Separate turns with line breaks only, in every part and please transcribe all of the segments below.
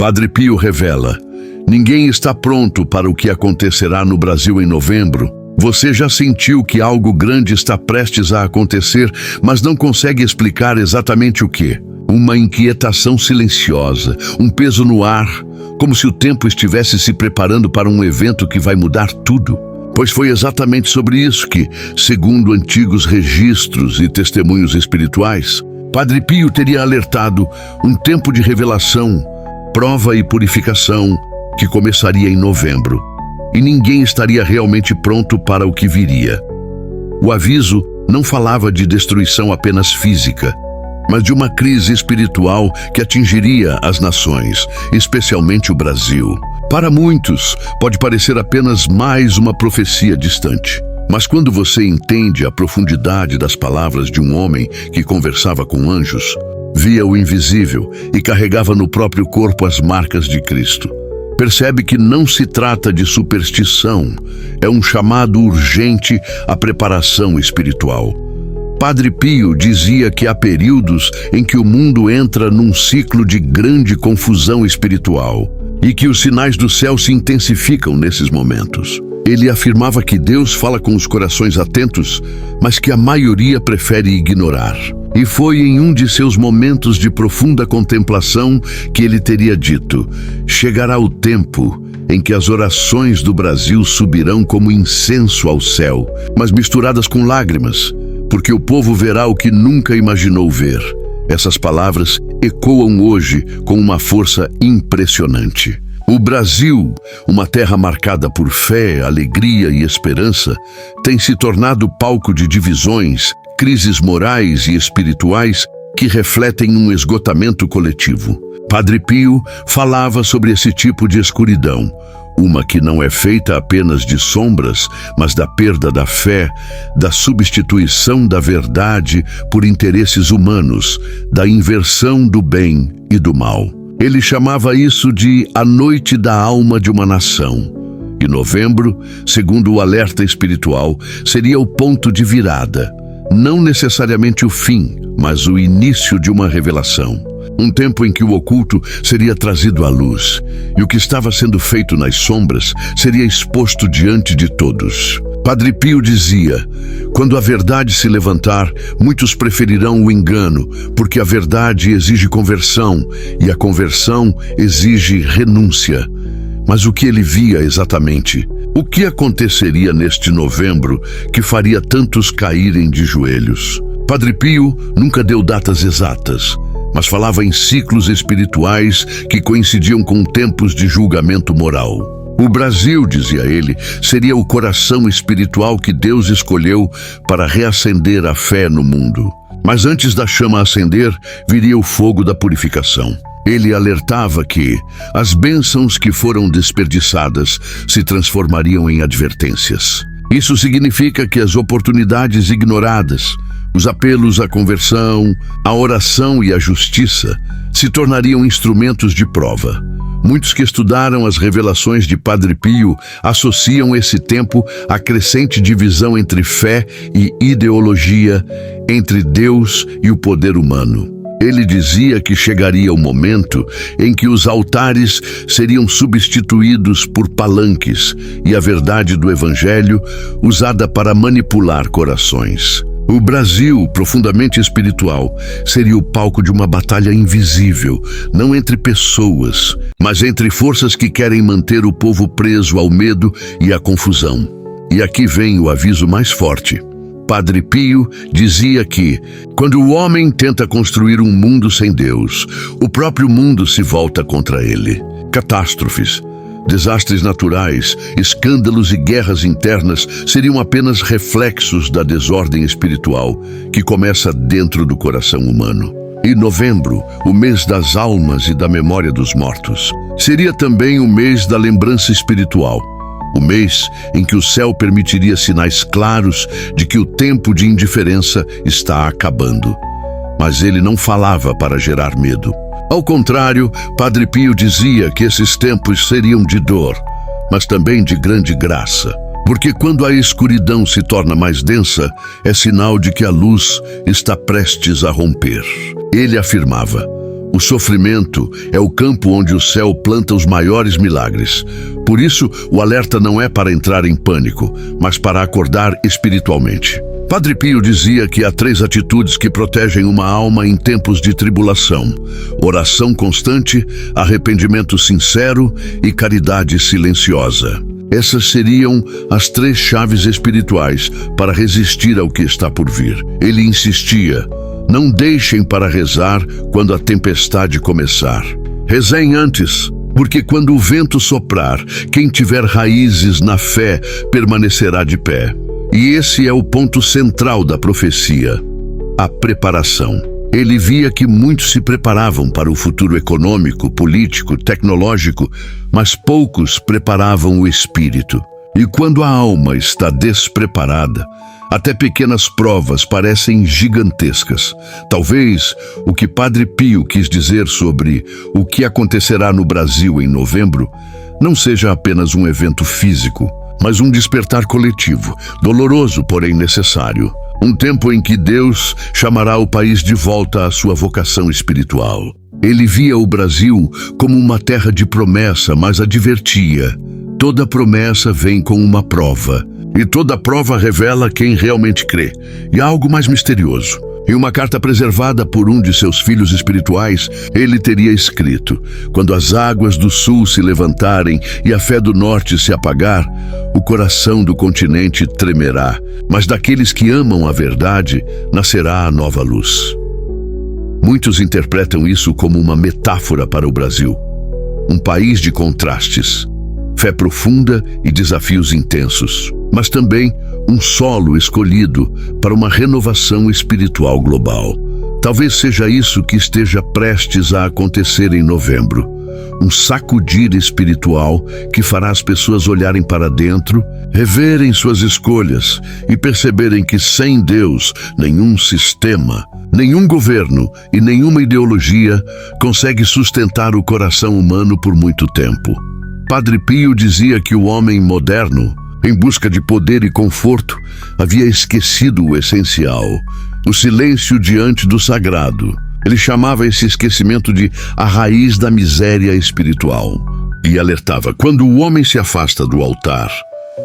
Padre Pio revela: ninguém está pronto para o que acontecerá no Brasil em novembro. Você já sentiu que algo grande está prestes a acontecer, mas não consegue explicar exatamente o que? Uma inquietação silenciosa, um peso no ar, como se o tempo estivesse se preparando para um evento que vai mudar tudo. Pois foi exatamente sobre isso que, segundo antigos registros e testemunhos espirituais, Padre Pio teria alertado um tempo de revelação, prova e purificação que começaria em novembro. E ninguém estaria realmente pronto para o que viria. O aviso não falava de destruição apenas física, mas de uma crise espiritual que atingiria as nações, especialmente o Brasil. Para muitos, pode parecer apenas mais uma profecia distante. Mas quando você entende a profundidade das palavras de um homem que conversava com anjos, via o invisível e carregava no próprio corpo as marcas de Cristo, percebe que não se trata de superstição, é um chamado urgente à preparação espiritual. Padre Pio dizia que há períodos em que o mundo entra num ciclo de grande confusão espiritual e que os sinais do céu se intensificam nesses momentos. Ele afirmava que Deus fala com os corações atentos, mas que a maioria prefere ignorar. E foi em um de seus momentos de profunda contemplação que ele teria dito: chegará o tempo em que as orações do Brasil subirão como incenso ao céu, mas misturadas com lágrimas, porque o povo verá o que nunca imaginou ver. Essas palavras ecoam hoje com uma força impressionante. O Brasil, uma terra marcada por fé, alegria e esperança, tem se tornado palco de divisões, crises morais e espirituais que refletem um esgotamento coletivo. Padre Pio falava sobre esse tipo de escuridão, uma que não é feita apenas de sombras, mas da perda da fé, da substituição da verdade por interesses humanos, da inversão do bem e do mal. Ele chamava isso de a noite da alma de uma nação. E novembro, segundo o alerta espiritual, seria o ponto de virada. Não necessariamente o fim, mas o início de uma revelação. Um tempo em que o oculto seria trazido à luz, e o que estava sendo feito nas sombras seria exposto diante de todos. Padre Pio dizia: quando a verdade se levantar, muitos preferirão o engano, porque a verdade exige conversão, e a conversão exige renúncia. Mas o que ele via exatamente? O que aconteceria neste novembro que faria tantos caírem de joelhos? Padre Pio nunca deu datas exatas, mas falava em ciclos espirituais que coincidiam com tempos de julgamento moral. O Brasil, dizia ele, seria o coração espiritual que Deus escolheu para reacender a fé no mundo. Mas antes da chama acender, viria o fogo da purificação. Ele alertava que as bênçãos que foram desperdiçadas se transformariam em advertências. Isso significa que as oportunidades ignoradas, os apelos à conversão, a oração e a justiça se tornariam instrumentos de prova. Muitos que estudaram as revelações de Padre Pio associam esse tempo à crescente divisão entre fé e ideologia, entre Deus e o poder humano. Ele dizia que chegaria o momento em que os altares seriam substituídos por palanques e a verdade do Evangelho usada para manipular corações. O Brasil, profundamente espiritual, seria o palco de uma batalha invisível, não entre pessoas, mas entre forças que querem manter o povo preso ao medo e à confusão. E aqui vem o aviso mais forte. Padre Pio dizia que, quando o homem tenta construir um mundo sem Deus, o próprio mundo se volta contra ele. Catástrofes, desastres naturais, escândalos e guerras internas seriam apenas reflexos da desordem espiritual que começa dentro do coração humano. E novembro, o mês das almas e da memória dos mortos, seria também o mês da lembrança espiritual. O mês em que o céu permitiria sinais claros de que o tempo de indiferença está acabando. Mas ele não falava para gerar medo. Ao contrário, Padre Pio dizia que esses tempos seriam de dor, mas também de grande graça. Porque quando a escuridão se torna mais densa, é sinal de que a luz está prestes a romper. Ele afirmava: O sofrimento é o campo onde o céu planta os maiores milagres. Por isso, o alerta não é para entrar em pânico, mas para acordar espiritualmente. Padre Pio dizia que há 3 atitudes que protegem uma alma em tempos de tribulação: oração constante, arrependimento sincero e caridade silenciosa. Essas seriam as 3 chaves espirituais para resistir ao que está por vir. Ele insistia: não deixem para rezar quando a tempestade começar. Rezem antes, porque quando o vento soprar, quem tiver raízes na fé permanecerá de pé. E esse é o ponto central da profecia: a preparação. Ele via que muitos se preparavam para o futuro econômico, político, tecnológico, mas poucos preparavam o espírito. E quando a alma está despreparada, até pequenas provas parecem gigantescas. Talvez o que Padre Pio quis dizer sobre o que acontecerá no Brasil em novembro não seja apenas um evento físico, mas um despertar coletivo, doloroso, porém necessário. Um tempo em que Deus chamará o país de volta à sua vocação espiritual. Ele via o Brasil como uma terra de promessa, mas advertia: toda promessa vem com uma prova, e toda prova revela quem realmente crê. E há algo mais misterioso. Em uma carta preservada por um de seus filhos espirituais, ele teria escrito: quando as águas do sul se levantarem e a fé do norte se apagar, o coração do continente tremerá, mas daqueles que amam a verdade nascerá a nova luz. Muitos interpretam isso como uma metáfora para o Brasil, um país de contrastes, fé profunda e desafios intensos, mas também um solo escolhido para uma renovação espiritual global. Talvez seja isso que esteja prestes a acontecer em novembro. Um sacudir espiritual que fará as pessoas olharem para dentro, reverem suas escolhas e perceberem que sem Deus, nenhum sistema, nenhum governo e nenhuma ideologia consegue sustentar o coração humano por muito tempo. Padre Pio dizia que o homem moderno, em busca de poder e conforto, havia esquecido o essencial, o silêncio diante do sagrado. Ele chamava esse esquecimento de a raiz da miséria espiritual. E alertava: quando o homem se afasta do altar,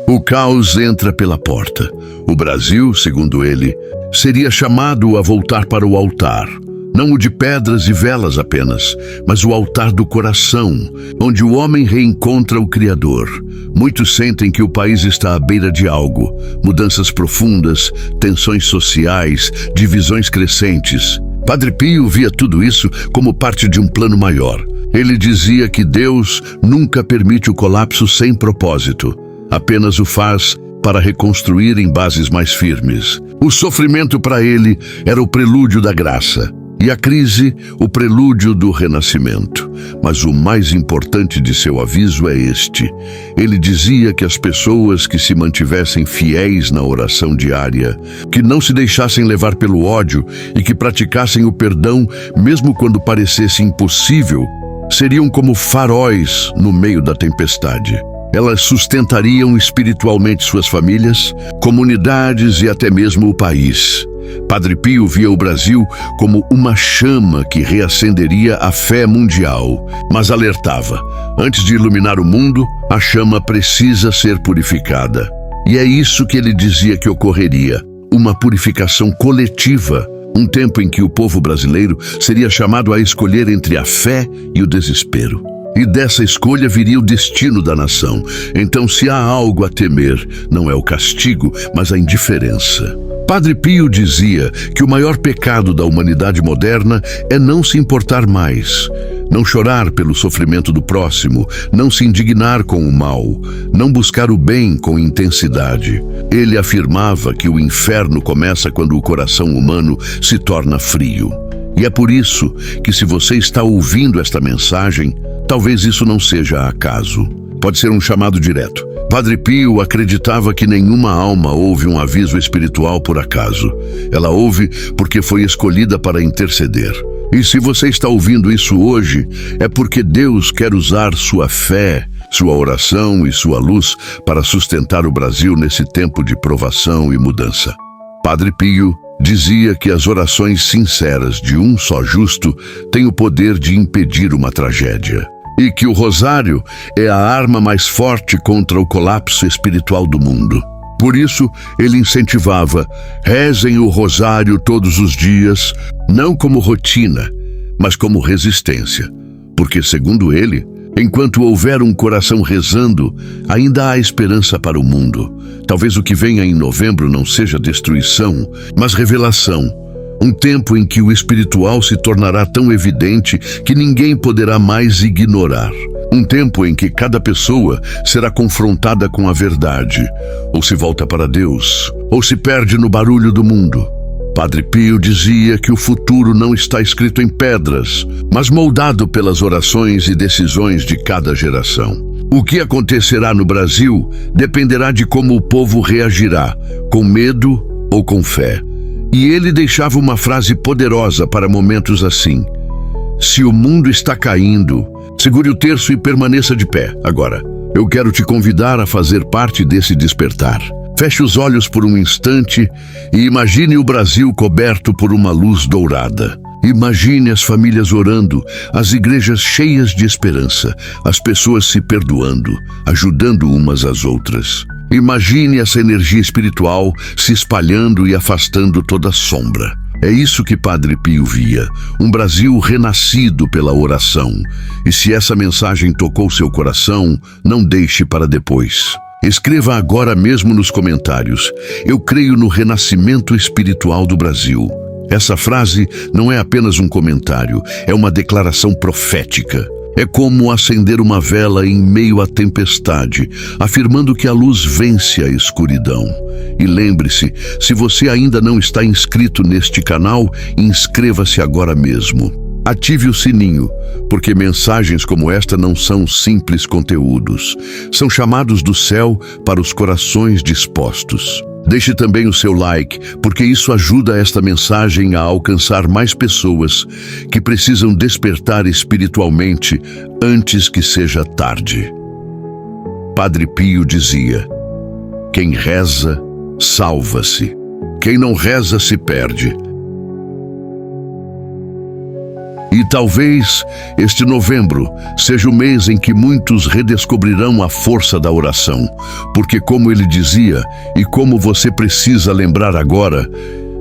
o caos entra pela porta. O Brasil, segundo ele, seria chamado a voltar para o altar. Não o de pedras e velas apenas, mas o altar do coração, onde o homem reencontra o Criador. Muitos sentem que o país está à beira de algo: mudanças profundas, tensões sociais, divisões crescentes. Padre Pio via tudo isso como parte de um plano maior. Ele dizia que Deus nunca permite o colapso sem propósito, apenas o faz para reconstruir em bases mais firmes. O sofrimento para ele era o prelúdio da graça, e a crise, o prelúdio do renascimento. Mas o mais importante de seu aviso é este: ele dizia que as pessoas que se mantivessem fiéis na oração diária, que não se deixassem levar pelo ódio e que praticassem o perdão mesmo quando parecesse impossível, seriam como faróis no meio da tempestade. Elas sustentariam espiritualmente suas famílias, comunidades e até mesmo o país. Padre Pio via o Brasil como uma chama que reacenderia a fé mundial, mas alertava: antes de iluminar o mundo, a chama precisa ser purificada. E é isso que ele dizia que ocorreria: uma purificação coletiva, um tempo em que o povo brasileiro seria chamado a escolher entre a fé e o desespero. E dessa escolha viria o destino da nação. Então, se há algo a temer, não é o castigo, mas a indiferença. Padre Pio dizia que o maior pecado da humanidade moderna é não se importar mais, não chorar pelo sofrimento do próximo, não se indignar com o mal, não buscar o bem com intensidade. Ele afirmava que o inferno começa quando o coração humano se torna frio. E é por isso que, se você está ouvindo esta mensagem, talvez isso não seja acaso. Pode ser um chamado direto. Padre Pio acreditava que nenhuma alma ouve um aviso espiritual por acaso. Ela ouve porque foi escolhida para interceder. E se você está ouvindo isso hoje, é porque Deus quer usar sua fé, sua oração e sua luz para sustentar o Brasil nesse tempo de provação e mudança. Padre Pio Dizia que as orações sinceras de um só justo têm o poder de impedir uma tragédia. E que o rosário é a arma mais forte contra o colapso espiritual do mundo. Por isso, ele incentivava: rezem o rosário todos os dias, não como rotina, mas como resistência. Porque, segundo ele, enquanto houver um coração rezando, ainda há esperança para o mundo. Talvez o que venha em novembro não seja destruição, mas revelação. Um tempo em que o espiritual se tornará tão evidente que ninguém poderá mais ignorar. Um tempo em que cada pessoa será confrontada com a verdade, ou se volta para Deus, ou se perde no barulho do mundo. Padre Pio dizia que o futuro não está escrito em pedras, mas moldado pelas orações e decisões de cada geração. O que acontecerá no Brasil dependerá de como o povo reagirá, com medo ou com fé. E ele deixava uma frase poderosa para momentos assim: se o mundo está caindo, segure o terço e permaneça de pé. Agora, eu quero te convidar a fazer parte desse despertar. Feche os olhos por um instante e imagine o Brasil coberto por uma luz dourada. Imagine as famílias orando, as igrejas cheias de esperança, as pessoas se perdoando, ajudando umas às outras. Imagine essa energia espiritual se espalhando e afastando toda sombra. É isso que Padre Pio via, um Brasil renascido pela oração. E se essa mensagem tocou seu coração, não deixe para depois. Escreva agora mesmo nos comentários: eu creio no renascimento espiritual do Brasil. Essa frase não é apenas um comentário, é uma declaração profética. É como acender uma vela em meio à tempestade, afirmando que a luz vence a escuridão. E lembre-se, se você ainda não está inscrito neste canal, inscreva-se agora mesmo. Ative o sininho, porque mensagens como esta não são simples conteúdos. São chamados do céu para os corações dispostos. Deixe também o seu like, porque isso ajuda esta mensagem a alcançar mais pessoas que precisam despertar espiritualmente antes que seja tarde. Padre Pio dizia: quem reza, salva-se. Quem não reza, se perde. E talvez este novembro seja o mês em que muitos redescobrirão a força da oração, porque, como ele dizia, e como você precisa lembrar agora,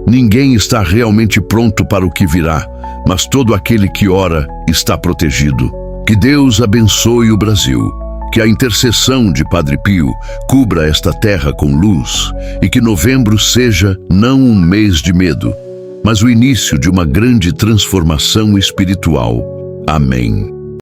ninguém está realmente pronto para o que virá, mas todo aquele que ora está protegido. Que Deus abençoe o Brasil, que a intercessão de Padre Pio cubra esta terra com luz e que novembro seja não um mês de medo, mas o início de uma grande transformação espiritual. Amém.